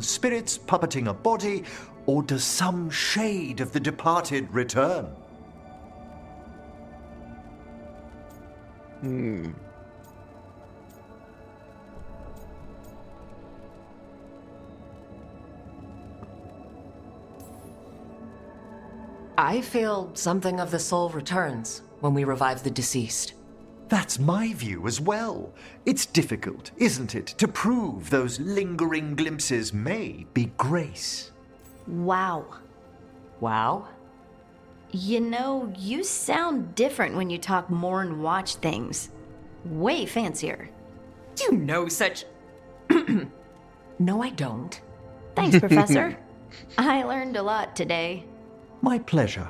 spirits puppeting a body, or does some shade of the departed return? I feel something of the soul returns when we revive the deceased. That's my view as well. It's difficult, isn't it, to prove those lingering glimpses may be grace. Wow. Wow. You know, you sound different when you talk more and watch things. Way fancier. You know such... No, I don't. Thanks, Professor. I learned a lot today. My pleasure.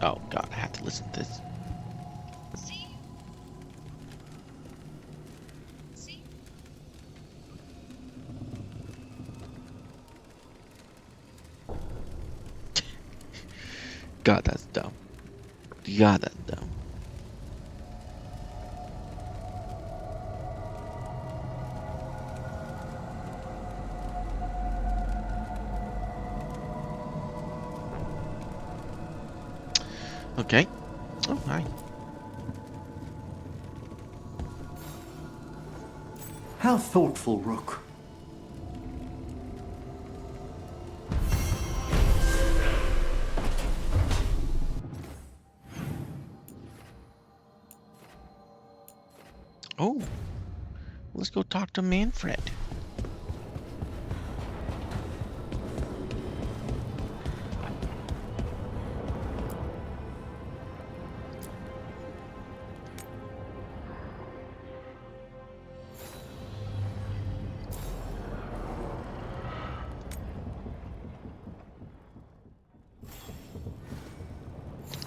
Oh god, I have to listen to this. God, that's dumb. God, that's dumb. Okay. Oh, hi. How thoughtful, Rook. Oh, let's go talk to Manfred.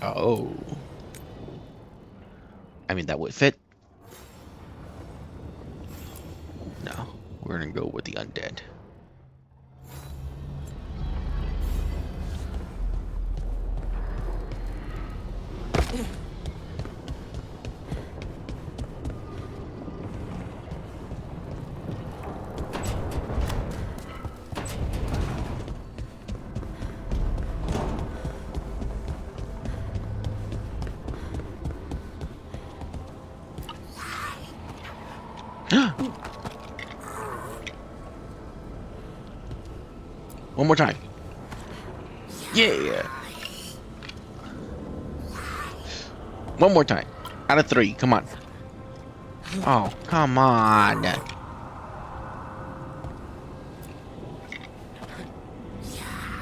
Oh. I mean, that would fit. No, we're gonna go with the undead. One more time. Yeah. One more time. Out of 3. Come on. Oh, come on.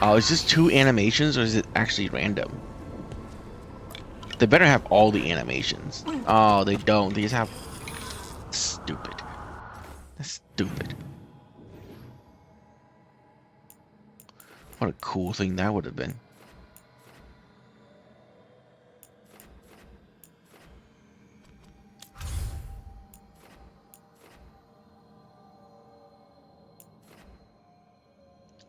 Oh, is this 2 animations or is it actually random? They better have all the animations. Oh, they don't. They just have... Stupid. That's stupid. What a cool thing that would have been.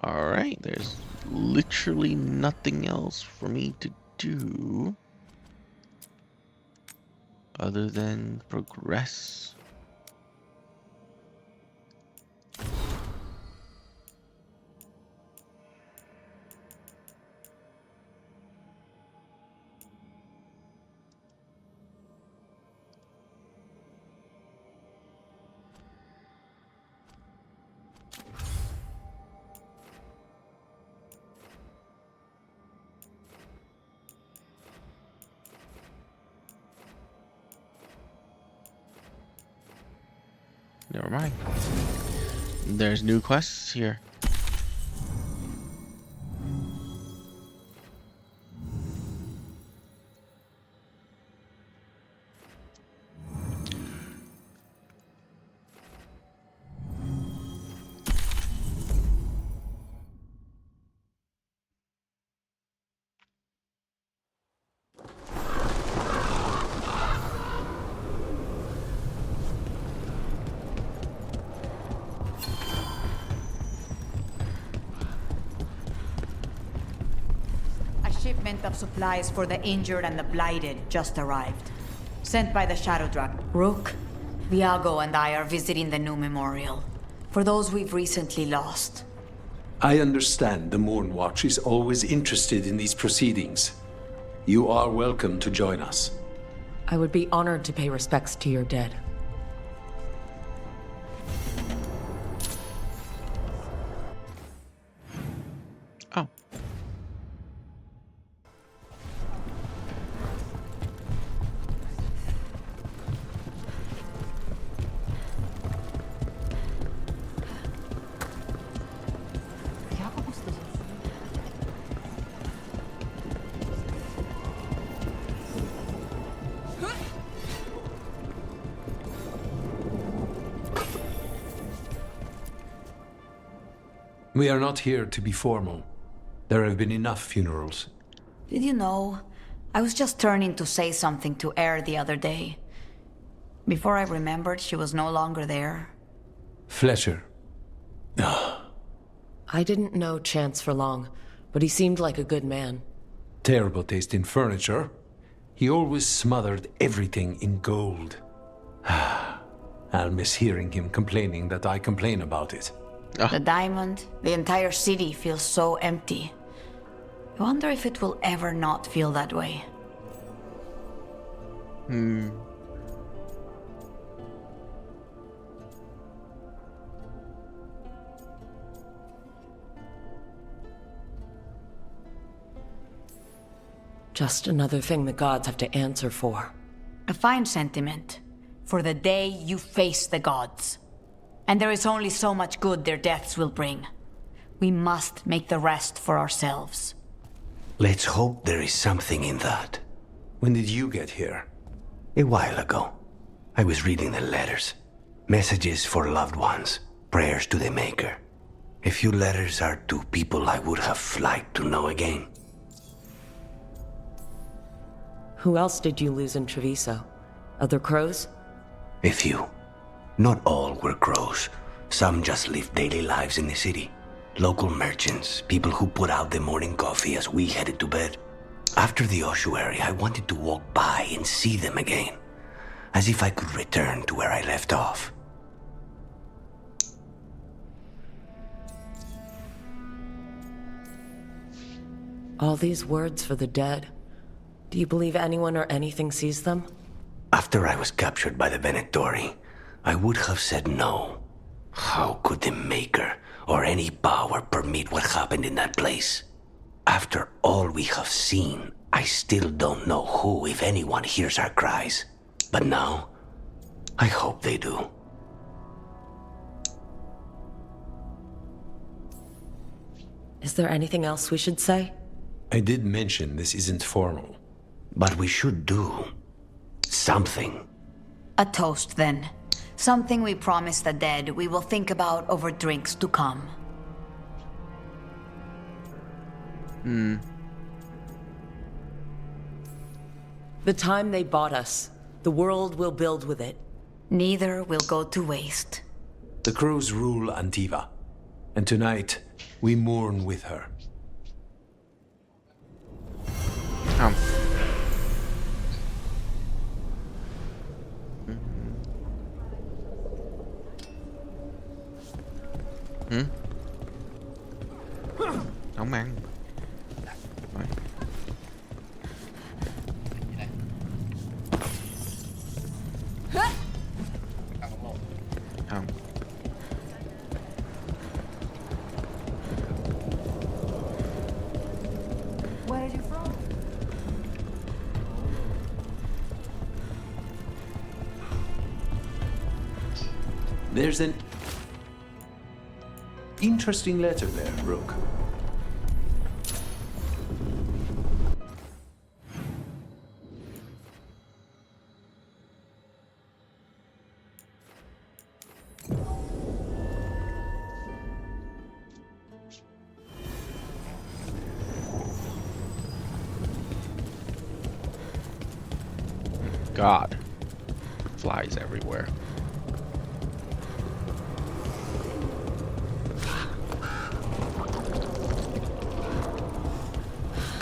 Alright, there's literally nothing else for me to do other than progress. Never mind. There's new quests here. shipment of supplies for the injured and the blighted just arrived. Sent by the Shadow Dragon. Rook, Viago and I are visiting the new memorial. For those we've recently lost. I understand the Moon Watch is always interested in these proceedings. You are welcome to join us. I would be honored to pay respects to your dead. Oh. We are not here to be formal. There have been enough funerals. Did you know? I was just turning to say something to Air the other day. Before I remembered, she was no longer there. Fletcher. I didn't know Chance for long, but he seemed like a good man. Terrible taste in furniture. He always smothered everything in gold. I'll miss hearing him complaining that I complain about it. The diamond, the entire city feels so empty. I wonder if it will ever not feel that way. Just another thing the gods have to answer for. A fine sentiment. For the day you face the gods. And there is only so much good their deaths will bring. We must make the rest for ourselves. Let's hope there is something in that. When did you get here? A while ago, I was reading the letters. Messages for loved ones, prayers to the Maker. A few letters are to people I would have liked to know again. Who else did you lose in Treviso? Other crows? A few. Not all were crows. Some just lived daily lives in the city. Local merchants, people who put out the morning coffee as we headed to bed. After the ossuary, I wanted to walk by and see them again. As if I could return to where I left off. All these words for the dead. Do you believe anyone or anything sees them? After I was captured by the Venatori, I would have said no. How could the Maker or any power permit what happened in that place? After all we have seen, I still don't know who, if anyone, hears our cries. But now, I hope they do. Is there anything else we should say? I did mention this isn't formal. But we should do something. A toast, then. Something we promise the dead we will think about over drinks to come. The time they bought us, the world will build with it. Neither will go to waste. The crows rule Antiva, and tonight we mourn with her. Không ăn. Rồi. Không. Where are you from? There's an interesting letter there, Rook. God. Flies everywhere.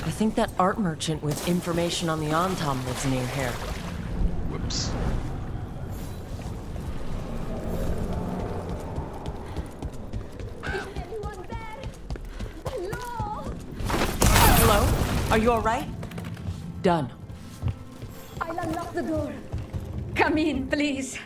I think that art merchant with information on the Antom lives near here. Whoops. Hello? Are you alright? Done. I'll unlock the door. Come in, please.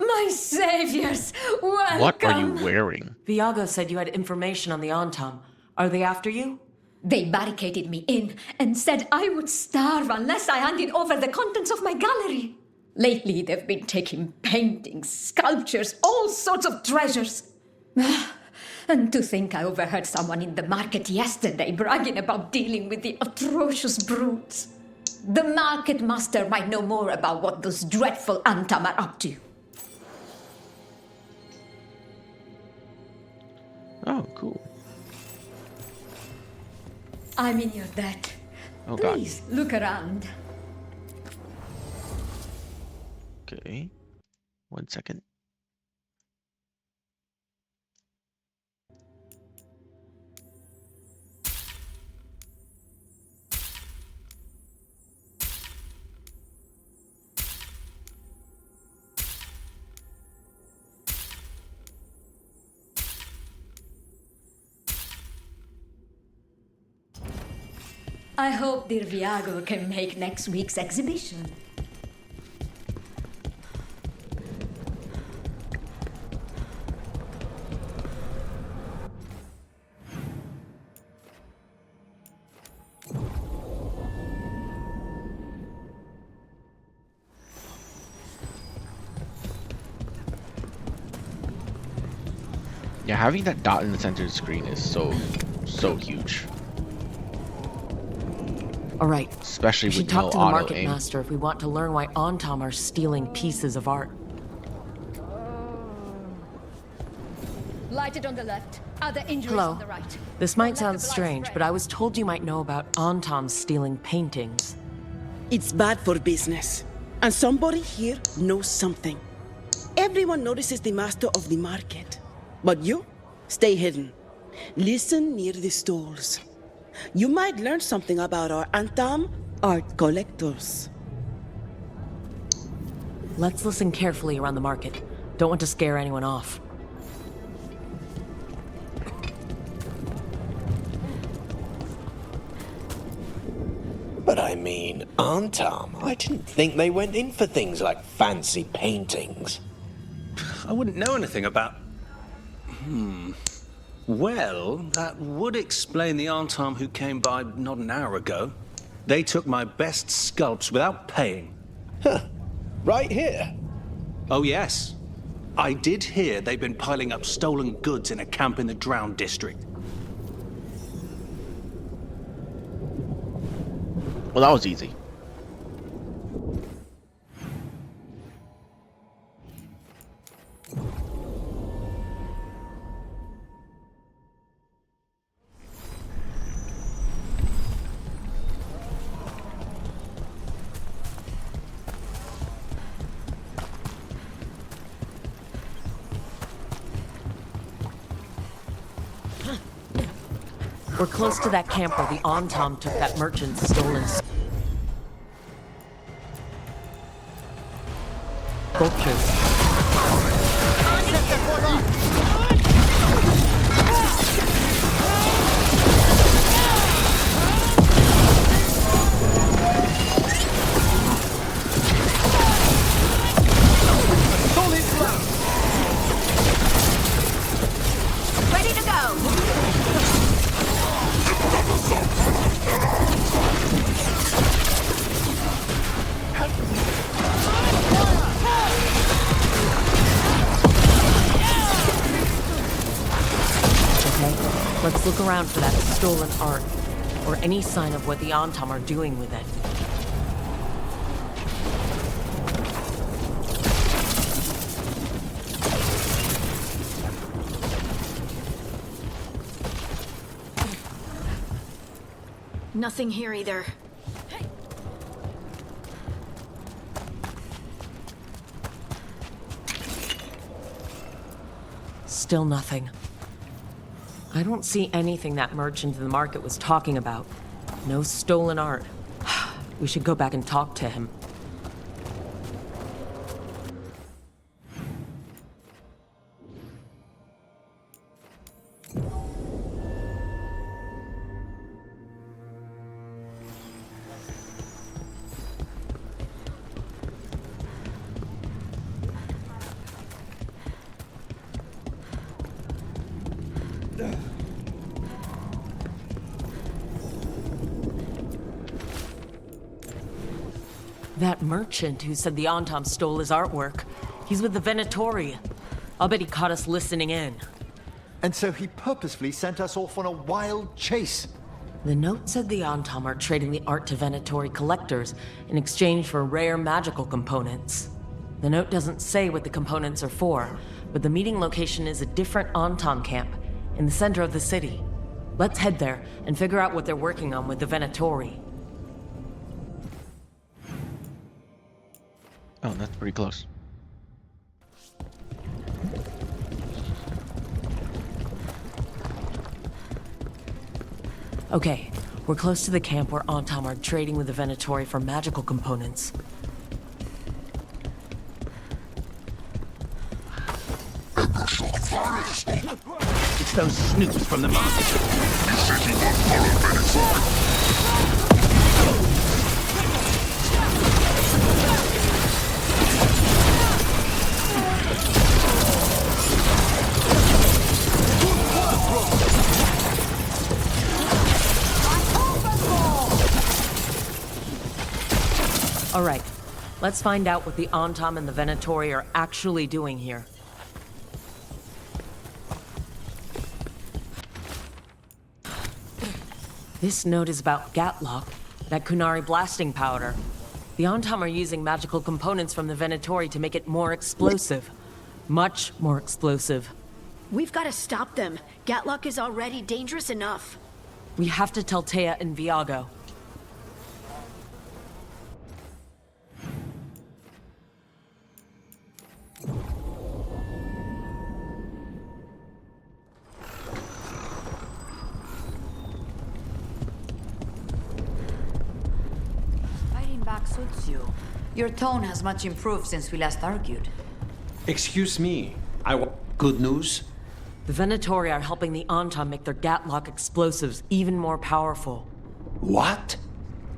My saviors! Welcome! What are you wearing? Viago said you had information on the Antom. Are they after you? They barricaded me in and said I would starve unless I handed over the contents of my gallery. Lately, they've been taking paintings, sculptures, all sorts of treasures. And to think I overheard someone in the market yesterday bragging about dealing with the atrocious brutes. The market master might know more about what those dreadful Antam are up to. Oh, cool. I'm in your debt. Oh, God. Please, look around. Okay. 1 second. I hope dear Viago can make next week's exhibition. Yeah, having that dot in the center of the screen is so huge. Alright. Especially We should with talk no to the auto market aim. master if we want to learn why Antom are stealing pieces of art. Lighted on the left. Other injuries Hello. on the right. This might Let sound the blood strange, spray. but I was told you might know about Antom stealing paintings. It's bad for business. And somebody here knows something. Everyone notices the master of the market. But you, stay hidden. Listen near the stalls. You might learn something about our Antom art collectors. Let's listen carefully around the market. Don't want to scare anyone off. But I mean, Antom, I didn't think they went in for things like fancy paintings. I wouldn't know anything about... Well, that would explain the Antom who came by not an hour ago. They took my best sculpts without paying. Right here. Oh, yes. I did hear they've been piling up stolen goods in a camp in the Drowned district. Well, that was easy. We're close to that camp where the Antom took that merchant's stolen sculptures. around for that stolen art, or any sign of what the Antam are doing with it. Nothing here either. Still nothing. I don't see anything that merchant in the market was talking about. No stolen art. We should go back and talk to him. That merchant who said the Antam stole his artwork. He's with the Venatori. I'll bet he caught us listening in. And so he purposefully sent us off on a wild chase. The note said the Antam are trading the art to Venatori collectors in exchange for rare magical components. The note doesn't say what the components are for, but the meeting location is a different Antam camp in the center of the city. Let's head there and figure out what they're working on with the Venatori. Oh, that's pretty close. Okay, we're close to the camp where Antam are trading with the Venatori for magical components. It's those snoops from the market. All right, let's find out what the Antam and the Venatori are actually doing here. This note is about Gatlock, that Kunari blasting powder. The Antam are using magical components from the Venatori to make it more explosive. Much more explosive. We've got to stop them. Gatlock is already dangerous enough. We have to tell Taya and Viago. Fighting back suits you. Your tone has much improved since we last argued. Excuse me. I want good news. The Venatori are helping the Antam make their Gatlock explosives even more powerful. What?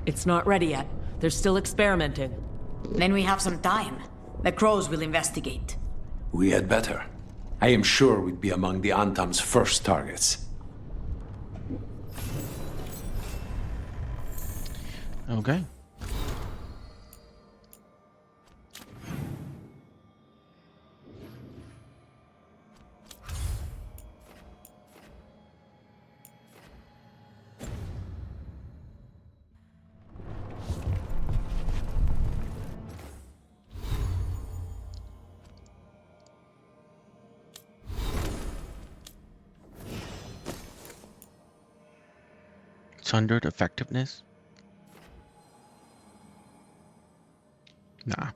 It's not ready yet. They're still experimenting. Then we have some time. The crows will investigate. We had better. I am sure we'd be among the Antam's first targets. Okay. Sundered effectiveness? Nah.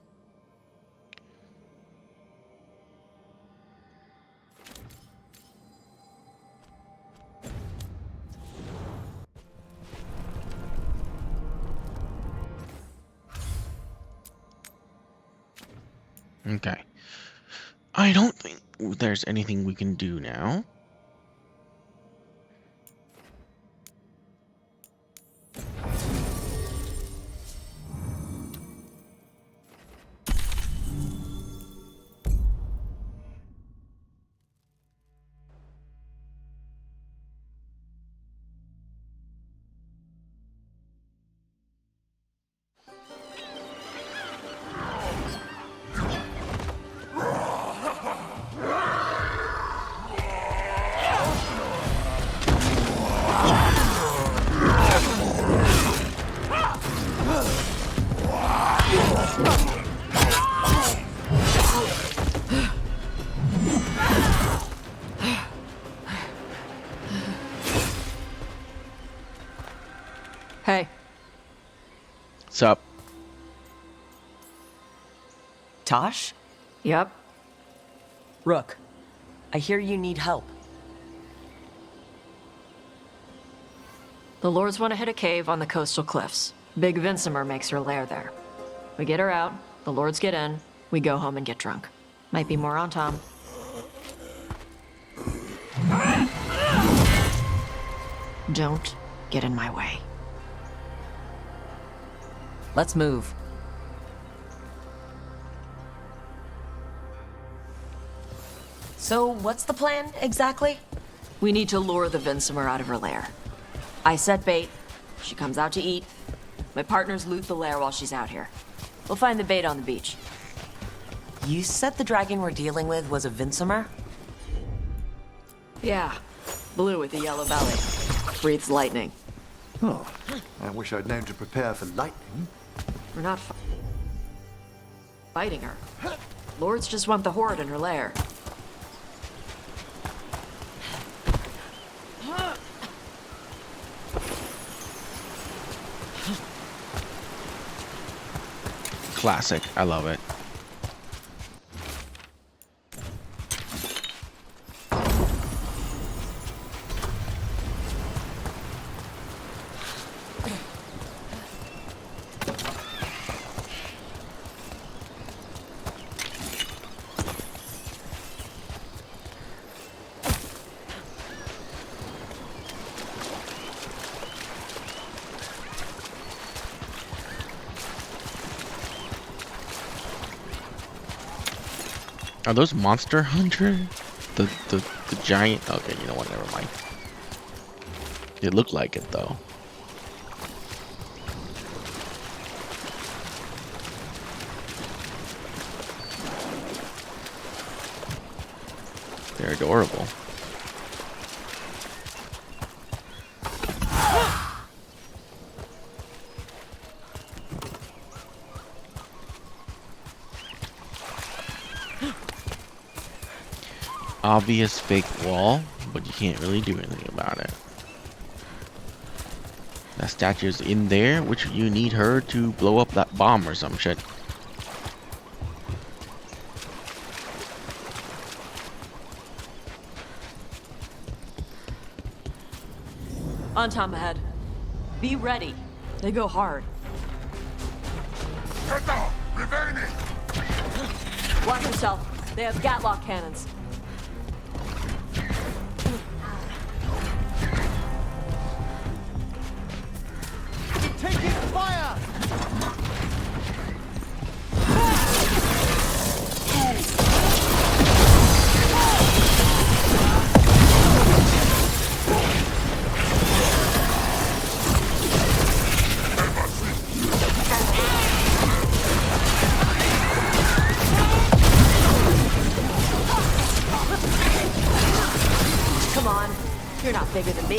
Okay. I don't think there's anything we can do now. Hey. Sup? Tosh? Yep. Rook, I hear you need help. The Lords want to hit a cave on the coastal cliffs. Big Vincimer makes her lair there. We get her out, the Lords get in, we go home and get drunk. Might be more on Tom. Don't get in my way. Let's move. So, what's the plan, exactly? We need to lure the Vincimer out of her lair. I set bait, she comes out to eat. My partners loot the lair while she's out here. We'll find the bait on the beach. You said the dragon we're dealing with was a Vincimer? Yeah, blue with a yellow belly. Breathes lightning. Oh, I wish I'd known to prepare for lightning. We're not fighting her. Lords just want the horde in her lair. Classic. I love it. Are those Monster Hunter? The giant? Okay, you know what? Never mind. It looked like it though. They're adorable. Obvious fake wall, but you can't really do anything about it. That statue's in there, which you need her to blow up that bomb or some shit. On Tom ahead. Be ready. They go hard. Watch yourself. They have gatlock cannons. Taking fire! Come on. You're not bigger than me.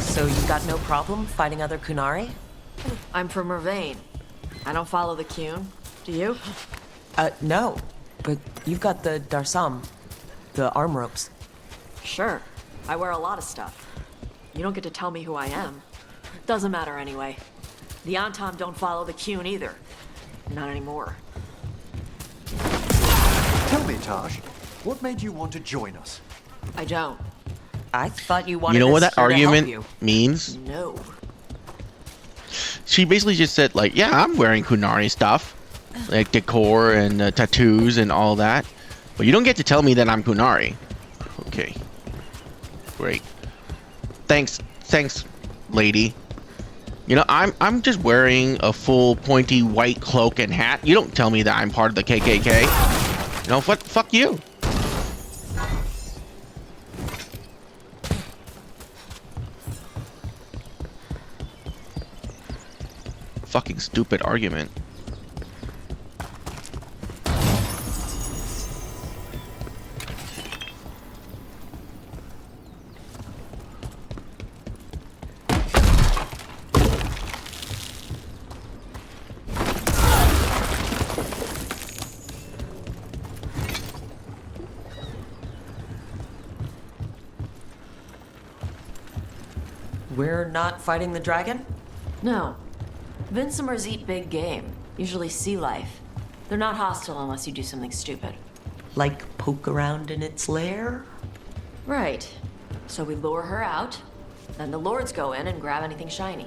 So you got no problem fighting other Kunari? I'm from Mervain. I don't follow the Qun. Do you? No. But you've got the Darsam, the arm ropes. Sure. I wear a lot of stuff. You don't get to tell me who I am. Doesn't matter anyway. The Antom don't follow the Qun either. Not anymore. Tell me, Tosh, what made you want to join us? I don't. I thought you wanted You know what us that here to help argument you. means? No. She basically just said like, yeah, I'm wearing Kunari stuff. Like decor and tattoos and all that. But you don't get to tell me that I'm Kunari. Okay. Great. Thanks, lady. You know, I'm just wearing a full pointy white cloak and hat. You don't tell me that I'm part of the KKK. You know, fuck you. Fucking stupid argument. we're not fighting the dragon? No. Vincimers eat big game, usually sea life. They're not hostile unless you do something stupid. Like poke around in its lair? Right. So we lure her out, then the lords go in and grab anything shiny.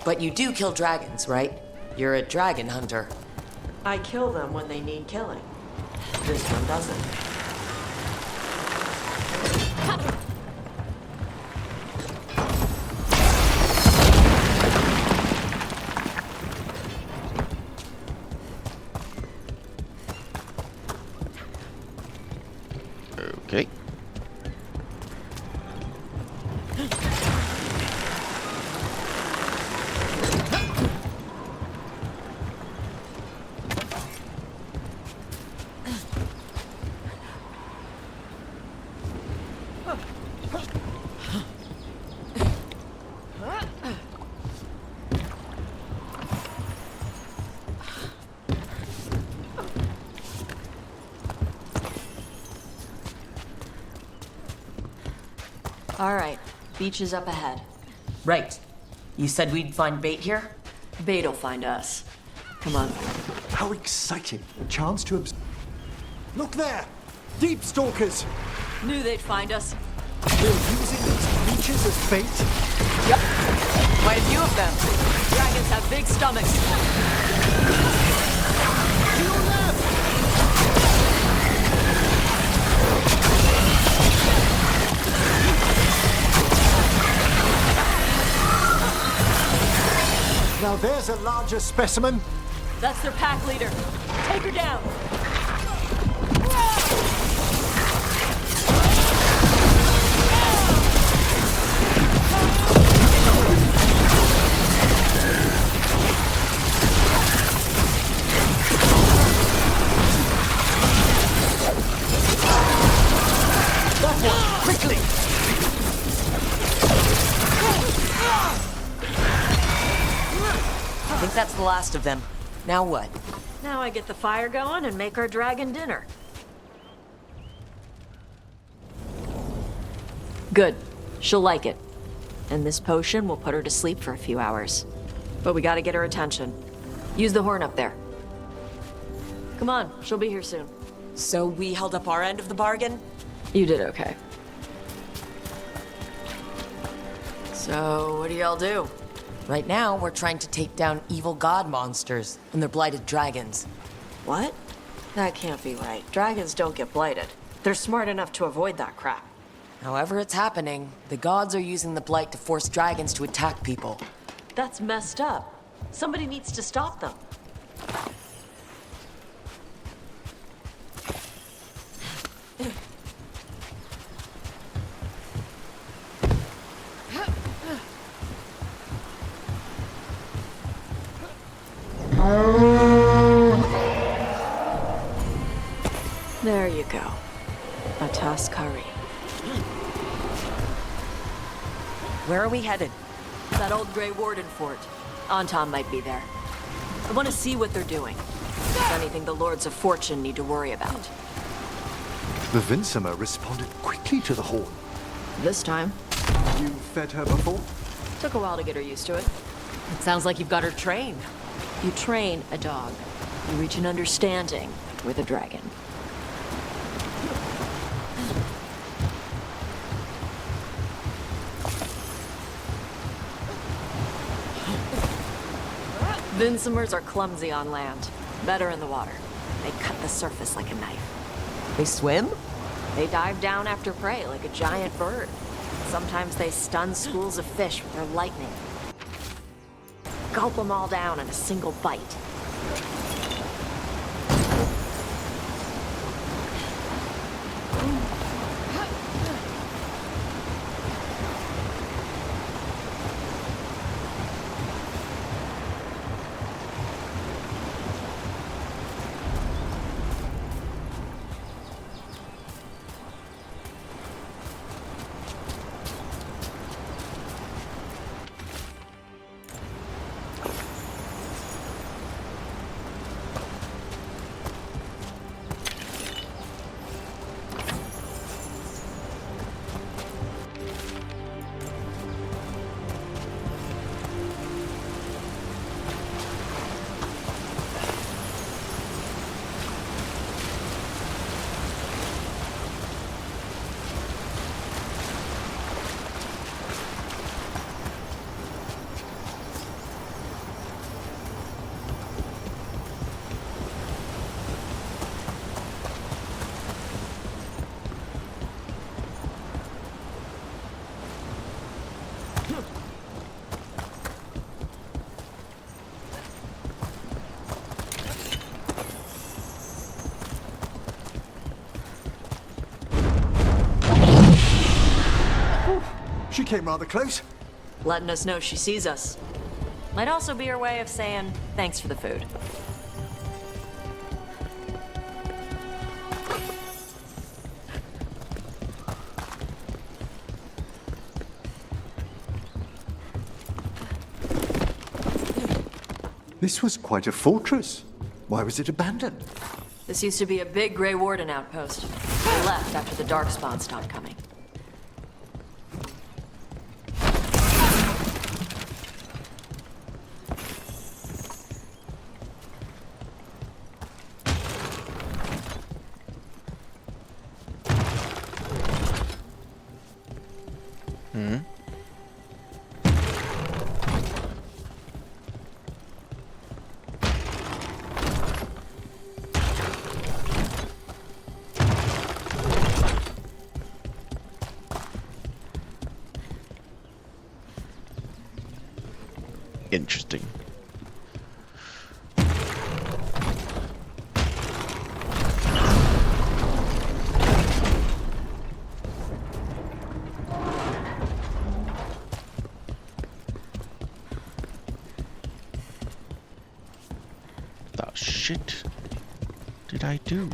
But you do kill dragons, right? You're a dragon hunter. I kill them when they need killing. This one doesn't. Okay. All right, beach is up ahead. Right. You said we'd find bait here? Bait'll find us. Come on. How exciting. A chance to Look there! Deep stalkers! Knew they'd find us. We're using these creatures as bait? Yep. Quite a few of them. Dragons have big stomachs. To your left! Now there's a larger specimen. That's their pack leader. Take her down. That one, quickly! I think that's the last of them. Now what? Now I get the fire going and make our dragon dinner. Good. She'll like it. And this potion will put her to sleep for a few hours. But we gotta get her attention. Use the horn up there. Come on, she'll be here soon. So we held up our end of the bargain? You did okay. So, what do y'all do? Right now, we're trying to take down evil god monsters and their blighted dragons. What? That can't be right. Dragons don't get blighted. They're smart enough to avoid that crap. However it's happening, the gods are using the blight to force dragons to attack people. That's messed up. Somebody needs to stop them. There you go. A toss curry. Where are we headed? That old Grey Warden fort. Anton might be there. I want to see what they're doing. If there's anything the Lords of Fortune need to worry about. The Vincimer responded quickly to the horn. This time. You fed her before? Took a while to get her used to it. It sounds like you've got her trained. You train a dog. You reach an understanding with a dragon. Vincimers are clumsy on land. Better in the water. They cut the surface like a knife. They swim? They dive down after prey like a giant bird. Sometimes they stun schools of fish with their lightning. Gulp them all down in a single bite. came rather close. Letting us know she sees us. Might also be her way of saying thanks for the food. This was quite a fortress. Why was it abandoned? This used to be a big Grey Warden outpost. They left after the Darkspawn stopped coming. Interesting. The shit did I do?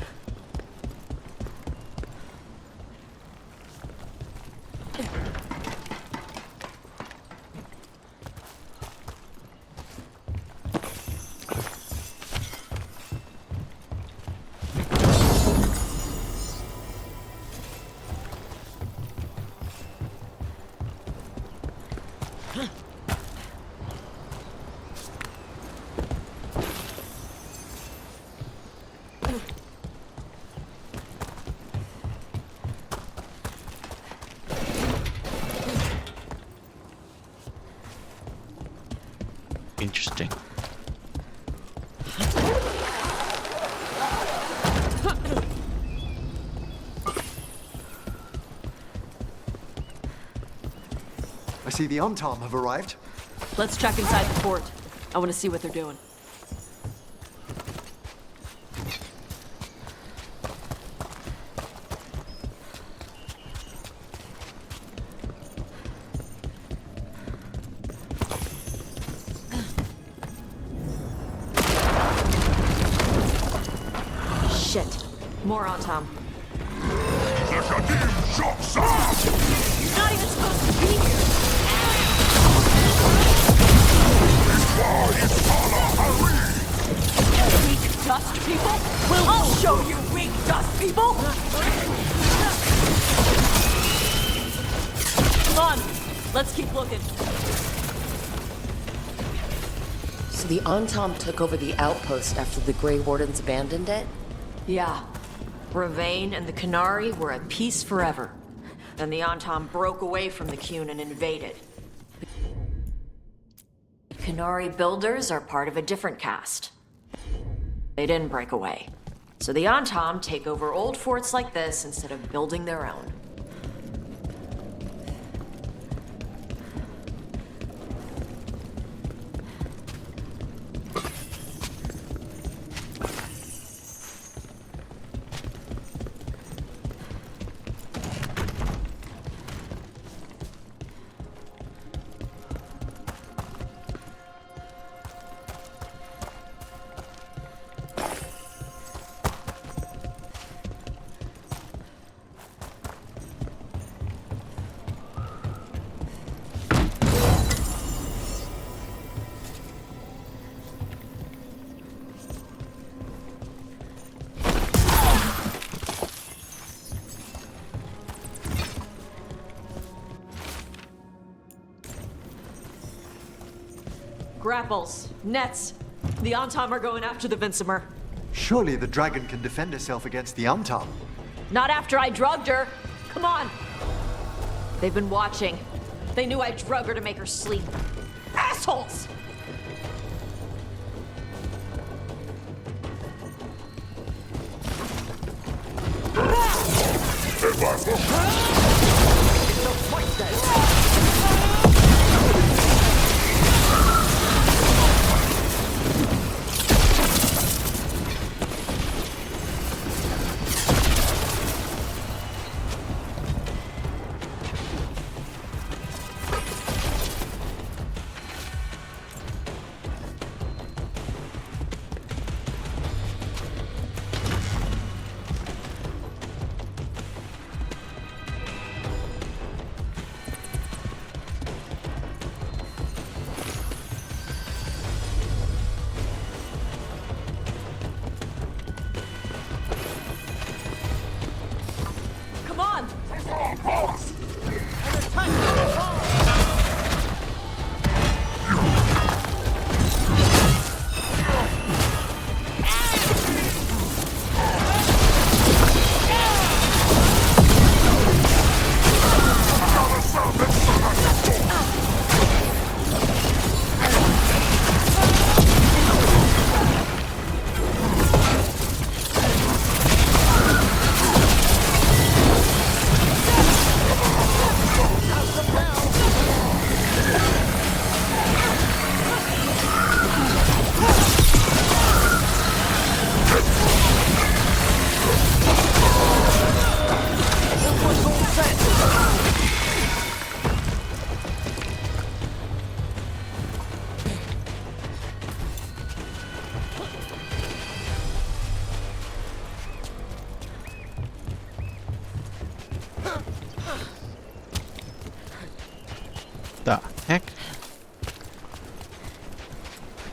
Interesting. I see the Untom have arrived. Let's check inside the fort. I want to see what they're doing. Shit. More on Tom. Not even supposed to be here. Weak dust people? I'll show you weak dust people! Come on, let's keep looking. So the Untom took over the outpost after the Grey Wardens abandoned it? Yeah. Ravane and the Canary were at peace forever. Then the Untom broke away from the Qun and invaded. The Canary builders are part of a different caste. They didn't break away. So the Untom take over old forts like this instead of building their own. Grapples, nets. The Untom are going after the Vincimer. Surely the dragon can defend herself against the Untom. Not after I drugged her. Come on. They've been watching. They knew I drug her to make her sleep. Assholes! The heck?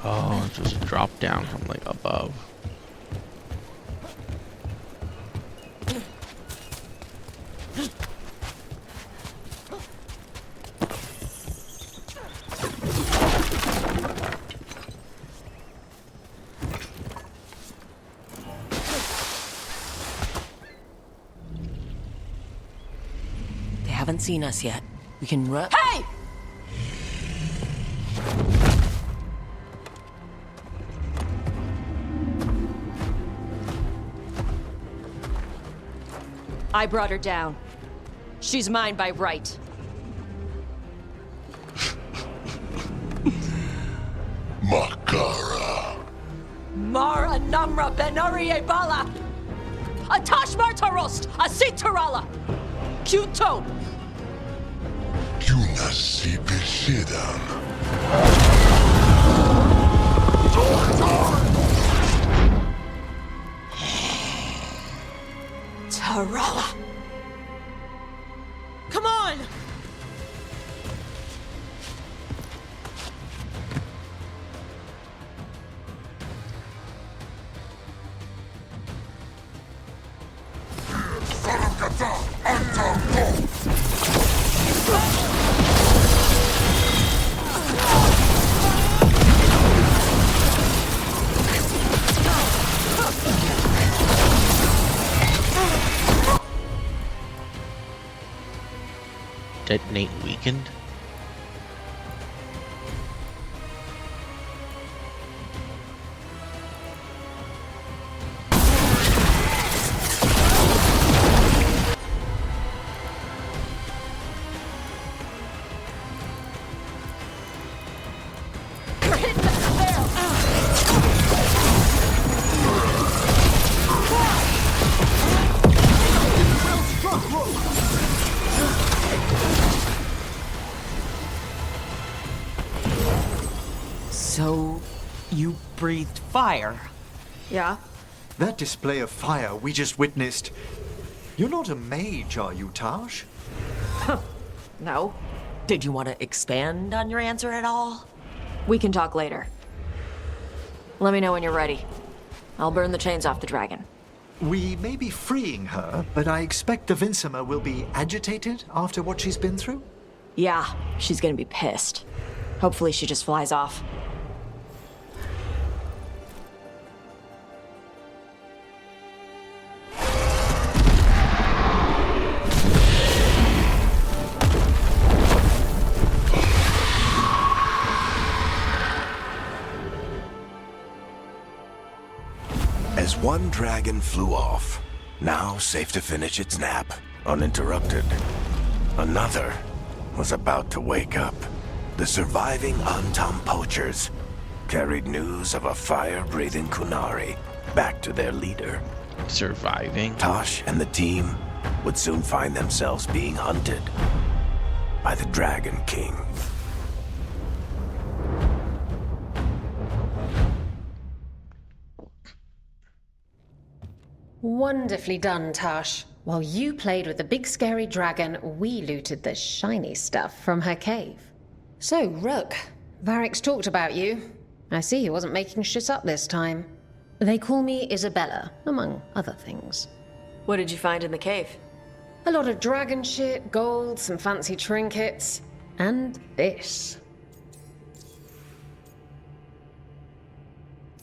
Oh, it's just a drop down from like above. They haven't seen us yet. We can run. Hey! I brought her down. She's mine by right. Makara. Mara Namra Benori Bala! Atash Martarost! Asitarala! Kyuto! Yunasi Bishidam. Tarala! Come on! Detonate weakened? So, you breathed fire? Yeah? That display of fire we just witnessed. You're not a mage, are you, Tash? No. Did you want to expand on your answer at all? We can talk later. Let me know when you're ready. I'll burn the chains off the dragon. We may be freeing her, but I expect the Vincima will be agitated after what she's been through? Yeah, she's gonna be pissed. Hopefully she just flies off. As one dragon flew off, now safe to finish its nap, uninterrupted, another was about to wake up. The surviving Antam poachers carried news of a fire-breathing Kunari back to their leader. Surviving? Tosh and the team would soon find themselves being hunted by the Dragon King. Wonderfully done, Tash. While you played with the big scary dragon, we looted the shiny stuff from her cave. So, Rook, Varric's talked about you. I see he wasn't making shit up this time. They call me Isabella, among other things. What did you find in the cave? A lot of dragon shit, gold, some fancy trinkets, and this.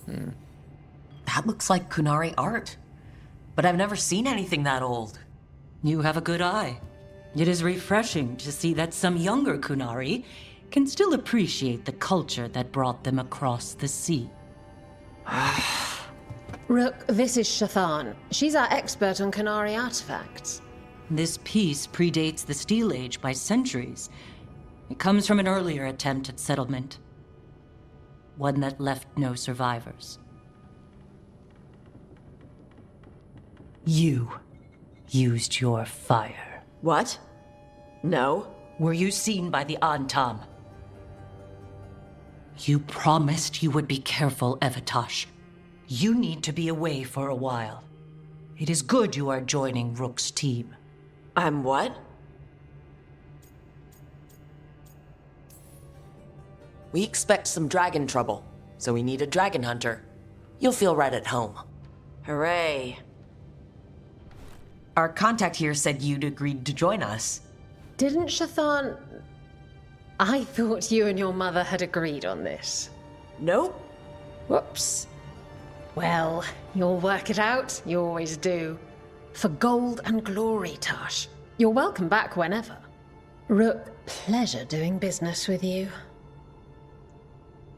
That looks like Kunari art. But I've never seen anything that old. You have a good eye. It is refreshing to see that some younger Kunari can still appreciate the culture that brought them across the sea. Rook, this is Shathan. She's our expert on Kunari artifacts. This piece predates the Steel Age by centuries. It comes from an earlier attempt at settlement. One that left no survivors. You used your fire. What? No. Were you seen by the Antam? You promised you would be careful, Evatosh. You need to be away for a while. It is good you are joining Rook's team. I'm what? We expect some dragon trouble, so we need a dragon hunter. You'll feel right at home. Hooray. Our contact here said you'd agreed to join us. Didn't Shathan... I thought you and your mother had agreed on this. Nope. Whoops. Well, you'll work it out. You always do. For gold and glory, Tash. You're welcome back whenever. Rook, pleasure doing business with you.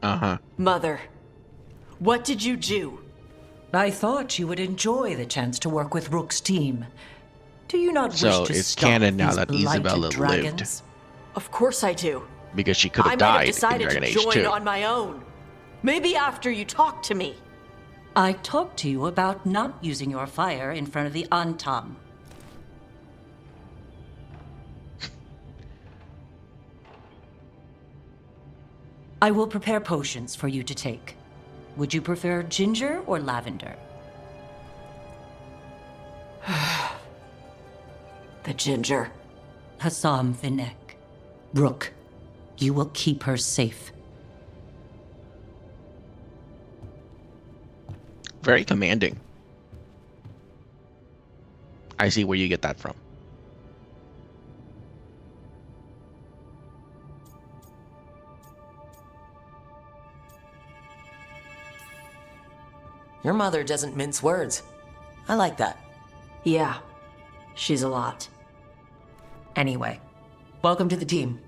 Uh-huh. Mother, what did you do? I thought you would enjoy the chance to work with Rook's team. Do you not wish So to it's stop canon now these that blighted Isabella lived. dragons? Of course I do. Because she could I have might have died in decided Dragon to Age join 2. on my own. Maybe after you talked to me. I talked to you about not using your fire in front of the Antam. I will prepare potions for you to take. Would you prefer ginger or lavender? The ginger. Hassam Vinek. Rook, you will keep her safe. Very commanding. I see where you get that from. Your mother doesn't mince words. I like that. Yeah, she's a lot. Anyway, welcome to the team.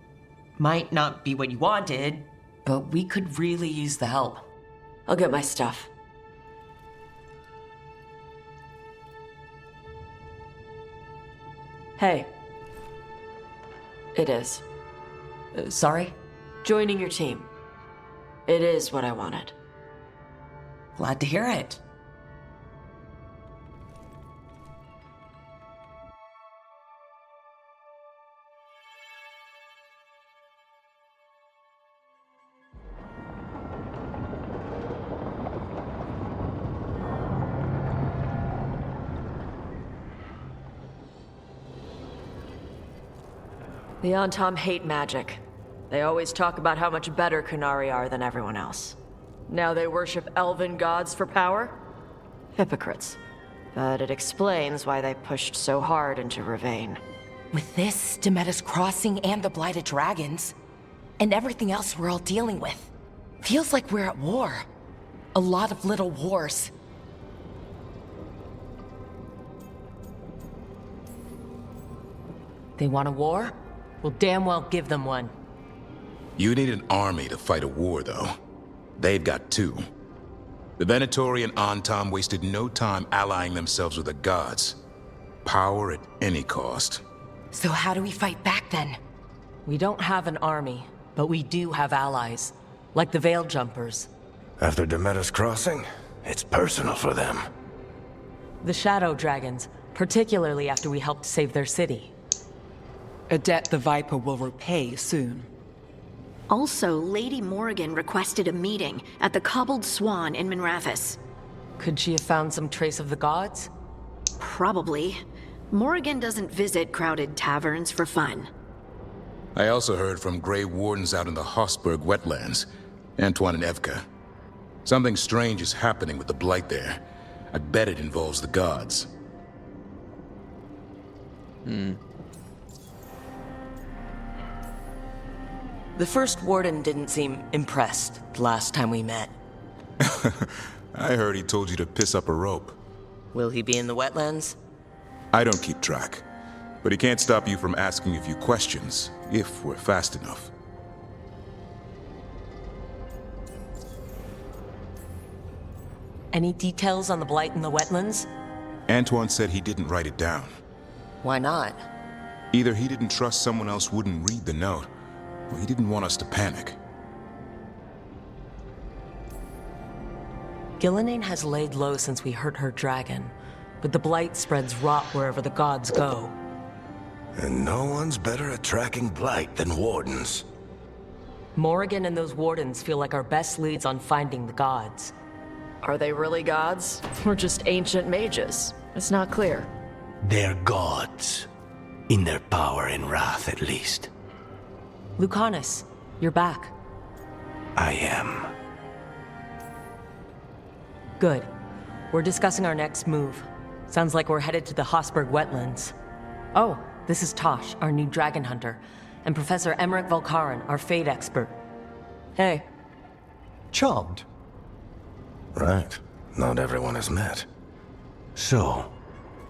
Might not be what you wanted, but we could really use the help. I'll get my stuff. Hey. It is. Sorry? Joining your team. It is what I wanted. Glad to hear it. The Antam hate magic. They always talk about how much better Kunari are than everyone else. Now they worship elven gods for power? Hypocrites. But it explains why they pushed so hard into Ravane. With this, Demeter's Crossing and the Blighted Dragons, and everything else we're all dealing with, feels like we're at war. A lot of little wars. They want a war? We'll damn well give them one. You need an army to fight a war, though. They've got two. The Venatori and Antam wasted no time allying themselves with the gods. Power at any cost. So how do we fight back then? We don't have an army, but we do have allies. Like the Veil Jumpers. After Demeter's Crossing, it's personal for them. The Shadow Dragons, particularly after we helped save their city. A debt the Viper will repay soon. Also, Lady Morrigan requested a meeting at the Cobbled Swan in Minrathous. Could she have found some trace of the gods? Probably. Morrigan doesn't visit crowded taverns for fun. I also heard from Grey Wardens out in the Hossberg wetlands, Antoine and Evka. Something strange is happening with the Blight there. I bet it involves the gods. The first warden didn't seem impressed the last time we met. I heard he told you to piss up a rope. Will he be in the wetlands? I don't keep track, but he can't stop you from asking a few questions, if we're fast enough. Any details on the blight in the wetlands? Antoine said he didn't write it down. Why not? Either he didn't trust someone else wouldn't read the note, or he didn't want us to panic. Gillenane has laid low since we hurt her dragon, but the blight spreads rot wherever the gods go. And no one's better at tracking blight than wardens. Morrigan and those wardens feel like our best leads on finding the gods. Are they really gods? Or just ancient mages? It's not clear. They're gods. In their power and wrath, at least. Lucanus, you're back. I am. Good. We're discussing our next move. Sounds like we're headed to the Hosberg wetlands. Oh, this is Tosh, our new dragon hunter, and Professor Emmerich Volkaren, our fade expert. Hey. Charmed. Right. Not everyone has met. So,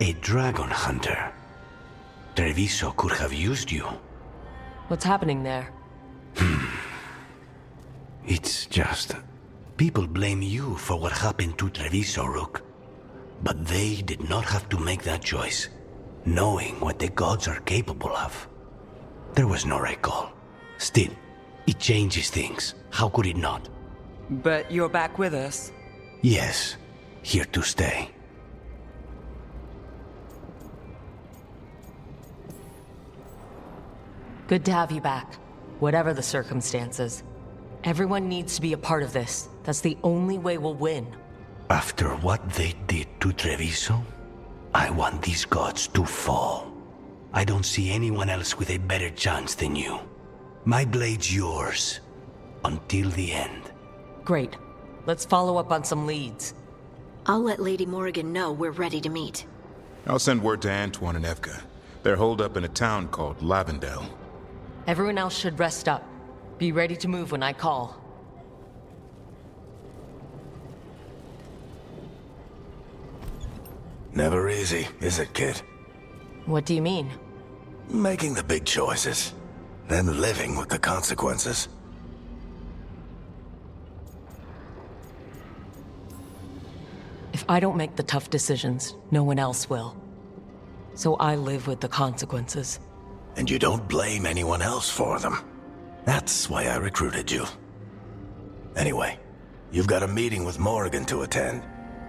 a dragon hunter. Treviso could have used you. What's happening there? It's just... people blame you for what happened to Treviso, Rook. But they did not have to make that choice, knowing what the gods are capable of. There was no recall. Still, it changes things. How could it not? But you're back with us. Yes, here to stay. Good to have you back, whatever the circumstances. Everyone needs to be a part of this. That's the only way we'll win. After what they did to Treviso, I want these gods to fall. I don't see anyone else with a better chance than you. My blade's yours, until the end. Great. Let's follow up on some leads. I'll let Lady Morrigan know we're ready to meet. I'll send word to Antoine and Evka. They're holed up in a town called Lavendel. Everyone else should rest up. Be ready to move when I call. Never easy, is it, kid? What do you mean? Making the big choices, then living with the consequences. If I don't make the tough decisions, no one else will. So I live with the consequences. And you don't blame anyone else for them. That's why I recruited you. Anyway, you've got a meeting with Morrigan to attend,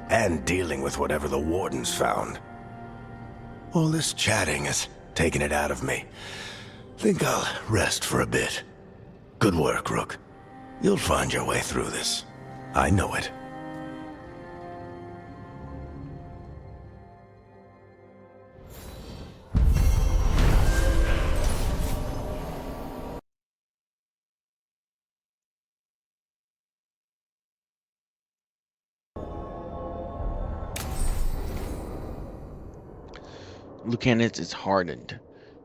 and dealing with whatever the Wardens found. All this chatting is taking it out of me. Think I'll rest for a bit. Good work, Rook. You'll find your way through this. I know it. Lucanus is hardened.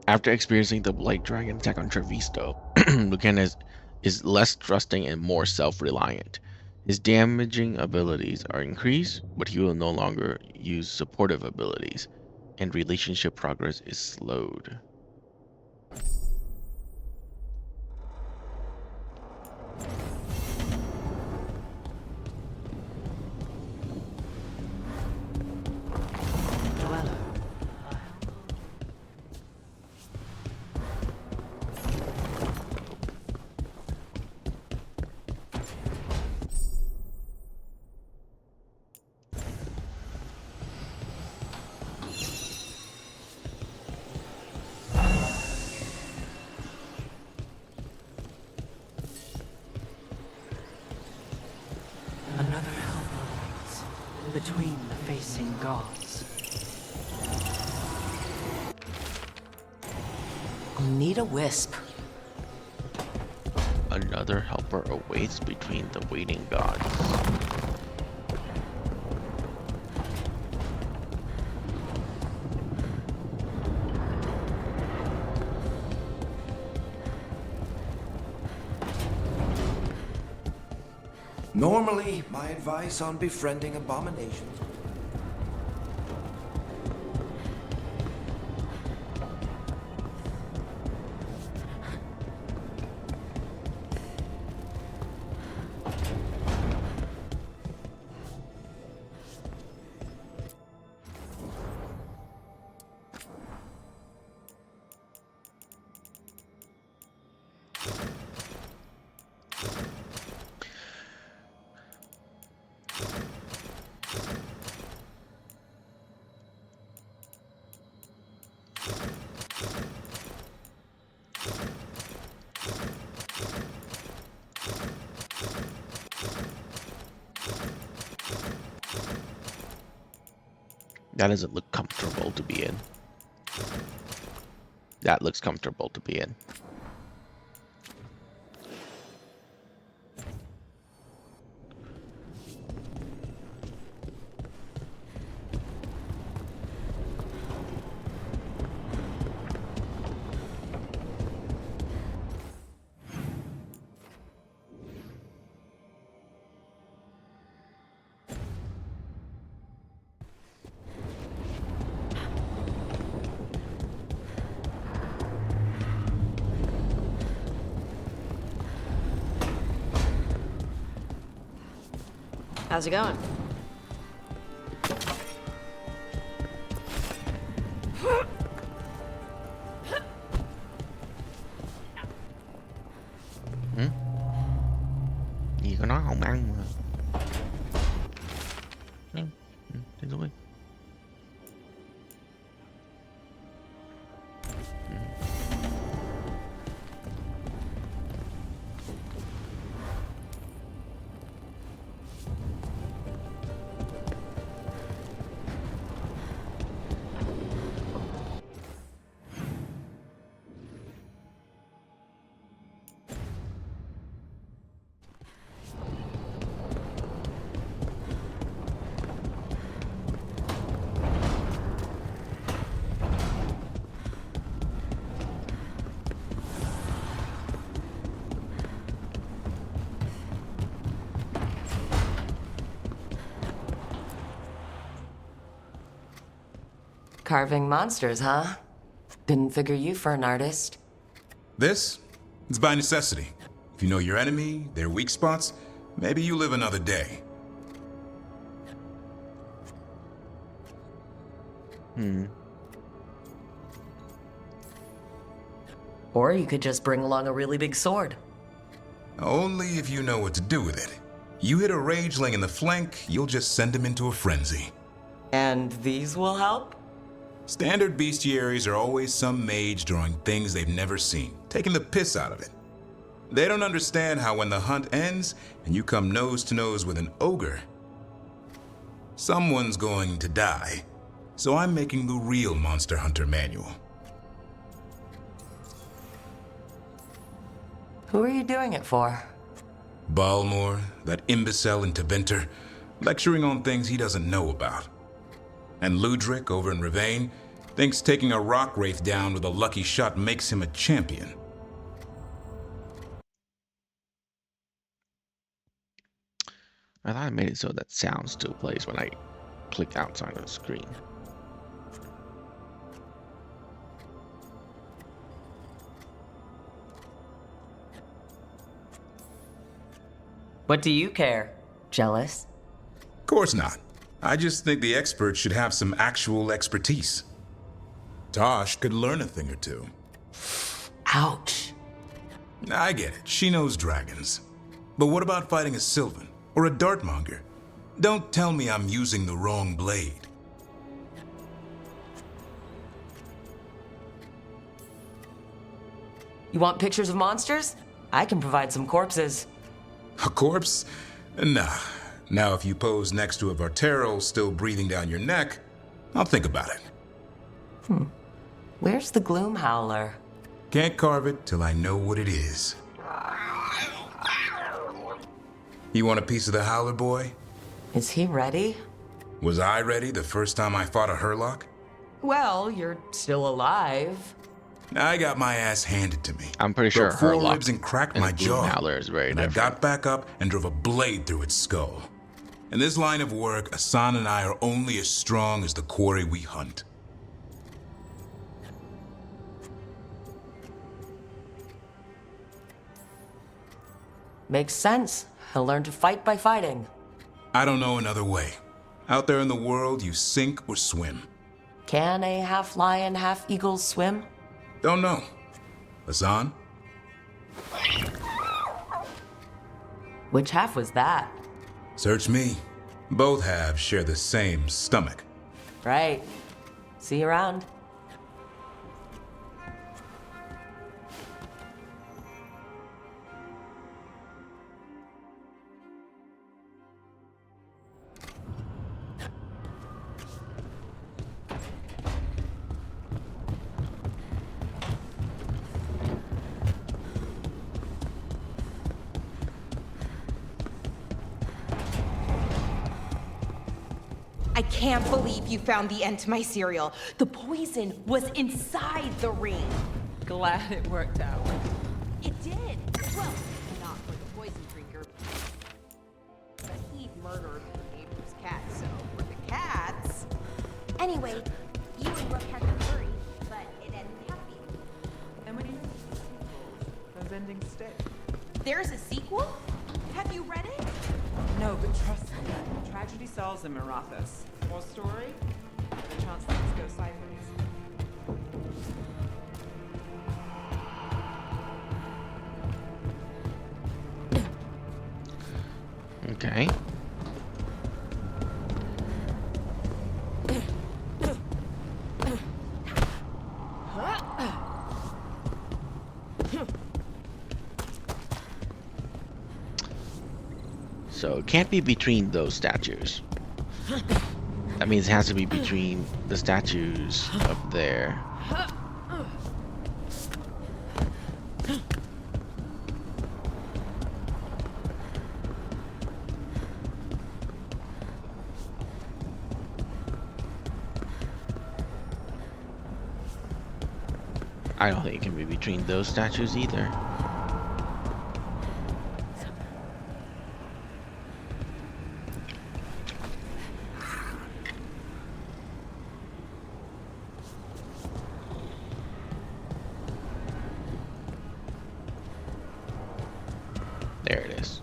After experiencing the Blight Dragon attack on Treviso, Lucanus is less trusting and more self-reliant. His damaging abilities are increased, but he will no longer use supportive abilities, and relationship progress is slowed. Another helper between the facing gods. I'll need a wisp. Another helper awaits between the waiting gods. Normally, my advice on befriending abominations. That doesn't look comfortable to be in. That looks comfortable to be in. How's it going? Gì của nó không ăn mà. Thế thôi. Carving monsters, huh? Didn't figure you for an artist. This? It's by necessity. If you know your enemy, their weak spots, maybe you live another day. Or you could just bring along a really big sword. Only if you know what to do with it. You hit a rageling in the flank, you'll just send him into a frenzy. And these will help? Standard bestiaries are always some mage drawing things they've never seen, taking the piss out of it. They don't understand how when the hunt ends and you come nose to nose with an ogre, someone's going to die. So I'm making the real Monster Hunter manual. Who are you doing it for? Balmor, that imbecile in Teventer, lecturing on things he doesn't know about. And Ludric over in Ravane thinks taking a rock wraith down with a lucky shot makes him a champion. I thought I made it so that sound still plays when I click outside of the screen. What do you care? Jealous? Of course not. I just think the experts should have some actual expertise. Tosh could learn a thing or two. Ouch. I get it. She knows dragons. But what about fighting a Sylvan or a Dartmonger? Don't tell me I'm using the wrong blade. You want pictures of monsters? I can provide some corpses. A corpse? Nah. Now if you pose next to a Vartero still breathing down your neck, I'll think about it. Where's the Gloom Howler? Can't carve it till I know what it is. You want a piece of the Howler, boy? Is he ready? Was I ready the first time I fought a Hurlock? Well, you're still alive. I got my ass handed to me. I'm pretty sure Broke 4 Hurlock ribs and cracked and my the Gloom jaw. Howler is very and I different. got back up and drove a blade through its skull. In this line of work, Asan and I are only as strong as the quarry we hunt. Makes sense. He'll learn to fight by fighting. I don't know another way. Out there in the world, you sink or swim. Can a half lion, half eagle swim? Don't know. Asan? Which half was that? Search me. Both halves share the same stomach. Right. See you around. I can't believe you found the end to my cereal. The poison was inside the ring. Glad it worked out. It did. Well, not for the poison drinker. But he murdered the neighbor's cat, so for the cats. Anyway, you and Rook had to worry, but it ended happy. And when you those endings stay. There's a sequel? Have you read it? No, but trust me, tragedy sells in Marathas. More story? The chance things go sideways. Okay. So it can't be between those statues. That means it has to be between the statues up there. I don't think it can be between those statues either. There it is.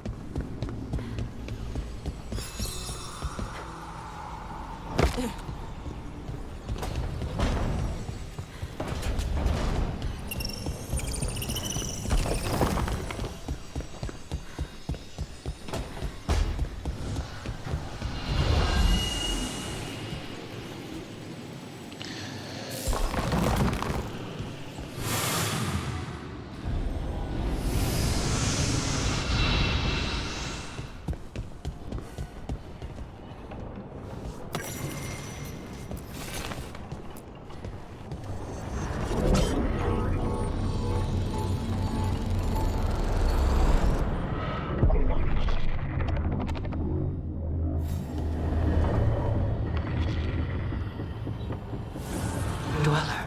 Dweller,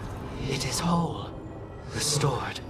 it is whole, restored.